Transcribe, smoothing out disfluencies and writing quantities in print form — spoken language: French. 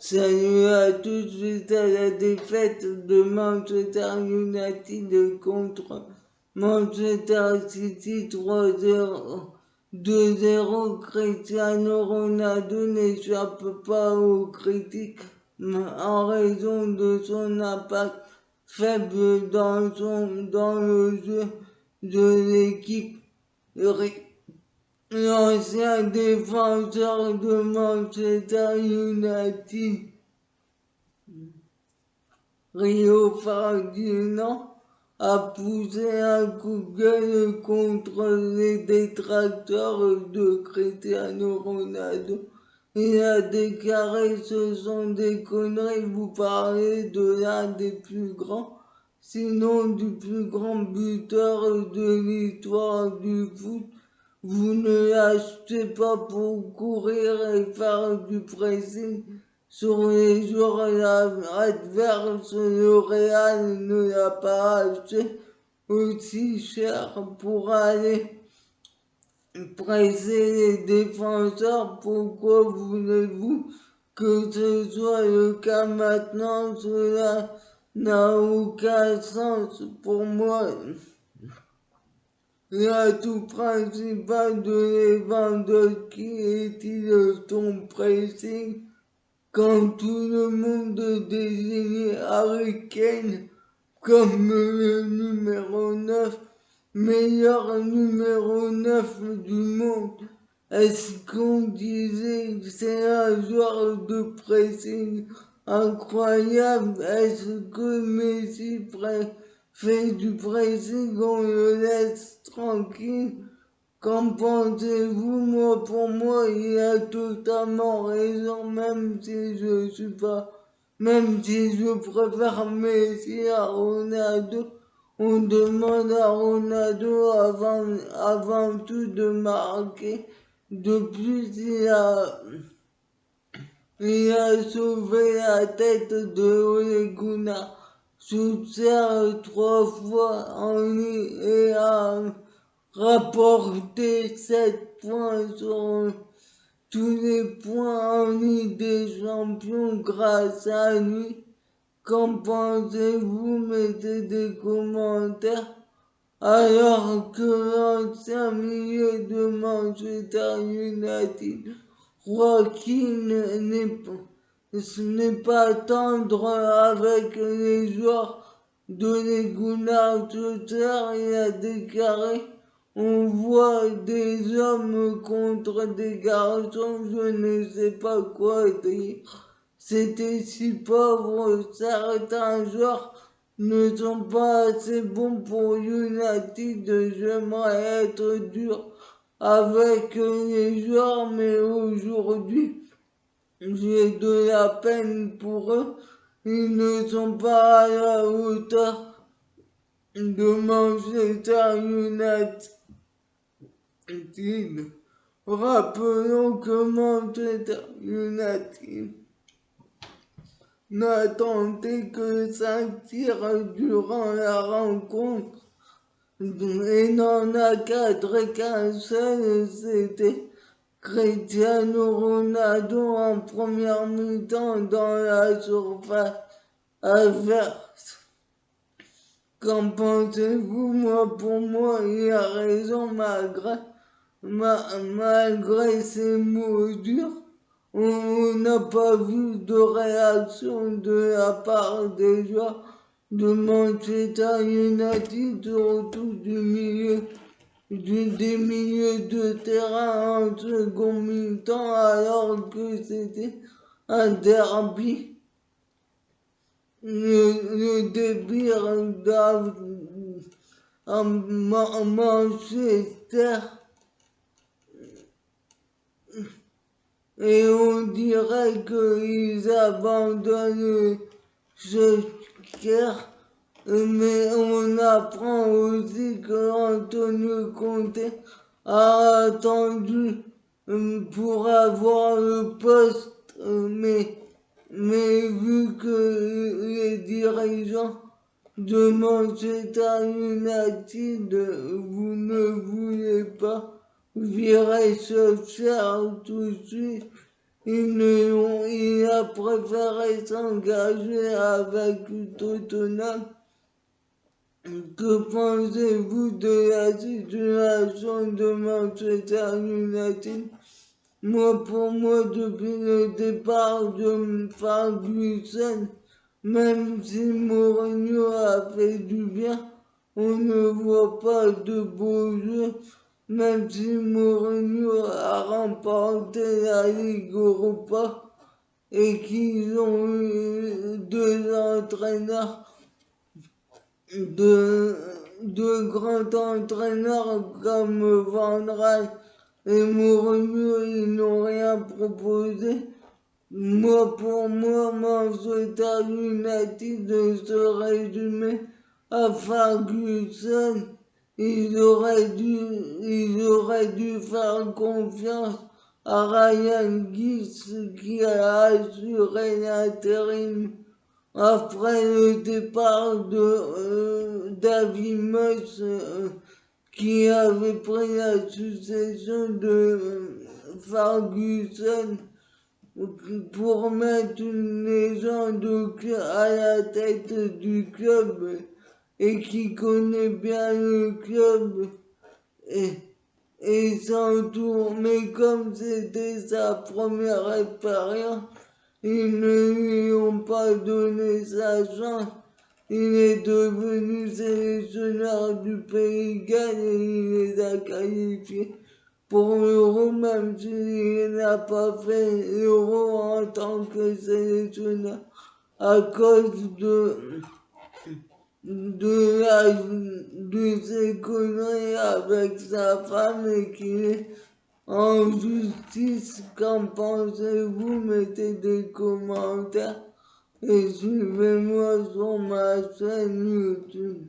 Salut à tous, suite à la défaite de Manchester United contre Manchester City 3-0, 2-0, Cristiano Ronaldo n'échappe pas aux critiques en raison de son impact faible dans le jeu de l'équipe. L'ancien défenseur de Manchester United, Rio Ferdinand, a poussé un coup de gueule contre les détracteurs de Cristiano Ronaldo. Il a déclaré: ce sont des conneries, vous parlez de l'un des plus grands, sinon du plus grand buteur de l'histoire du foot. Vous ne l'achetez pas pour courir et faire du pressing sur les joueurs adverses. Le Real ne l'a pas acheté aussi cher pour aller presser les défenseurs. Pourquoi voulez-vous que ce soit le cas maintenant? Cela n'a aucun sens pour moi. L'atout principal de Lewandowski est-il son pressing? Quand tout le monde désignait Harry Kane comme le numéro 9, meilleur numéro 9 du monde, est-ce qu'on disait que c'est un joueur de pressing incroyable? Est-ce que Messi fait du pressing, on le laisse tranquille? Qu'en pensez-vous? Moi, pour moi, il a totalement raison, même si je préfère Messi à Ronaldo. On demande à Ronaldo avant tout de marquer. De plus, il a sauvé la tête de Ole Gunnar Solskjaer 3 fois en ligne et a rapporté 7 points sur tous les points en Ligue des Champions grâce à lui. Qu'en pensez-vous? Mettez des commentaires. Alors que l'ancien milieu de Manchester United, ce n'est pas tendre avec les joueurs de Gunnar Solskjaer. Il a déclaré: on voit des hommes contre des garçons, je ne sais pas quoi dire. C'était si pauvre, certains joueurs ne sont pas assez bons pour United. J'aimerais être dur avec les joueurs, mais aujourd'hui, j'ai de la peine pour eux. Ils ne sont pas à la hauteur de Manchester United. Rappelons que Manchester United n'a tenté que 5 tirs durant la rencontre et n'en a cadré qu'un seul. C'était Cristiano Ronaldo en première mi-temps dans la surface adverse. Qu'en pensez-vous? Moi, pour moi, il a raison malgré ses mots durs. On n'a pas vu de réaction de la part des joueurs de Manchester United, surtout des milieux de terrain en second mi-temps, alors que c'était un derby. Le début à Manchester, et on dirait qu'ils abandonnent ce cœur. Mais on apprend aussi que Antonio Conte a attendu pour avoir le poste, mais vu que les dirigeants de Manchester United, vous ne voulez pas virer ce cher tout de suite, il a préféré s'engager avec Tottenham. Que pensez-vous de la situation de Manchester United? Pour moi, depuis le départ de Ferguson, même si Mourinho a fait du bien, on ne voit pas de beaux jeux. Même si Mourinho a remporté la Ligue Europa et qu'ils ont eu deux entraîneurs de grands entraîneurs comme Van Gaal et Mourinho, ils n'ont rien proposé. Pour moi, Manchester United se résumait à Ferguson. Ils auraient dû faire confiance à Ryan Giggs qui a assuré l'intérim après le départ de David Moyes qui avait pris la succession de Ferguson pour mettre une légende à la tête du club et qui connaît bien le club et s'entoure. Mais comme c'était sa première expérience, ils ne lui ont pas donné sa chance. Il est devenu sélectionneur du Pays de Galles et il les a qualifiés pour l'Euro, même s'il n'a pas fait l'Euro en tant que sélectionneur à cause de ses conneries avec sa femme et qu'il est en justice. Qu'en pensez-vous? Mettez des commentaires et suivez-moi sur ma chaîne YouTube.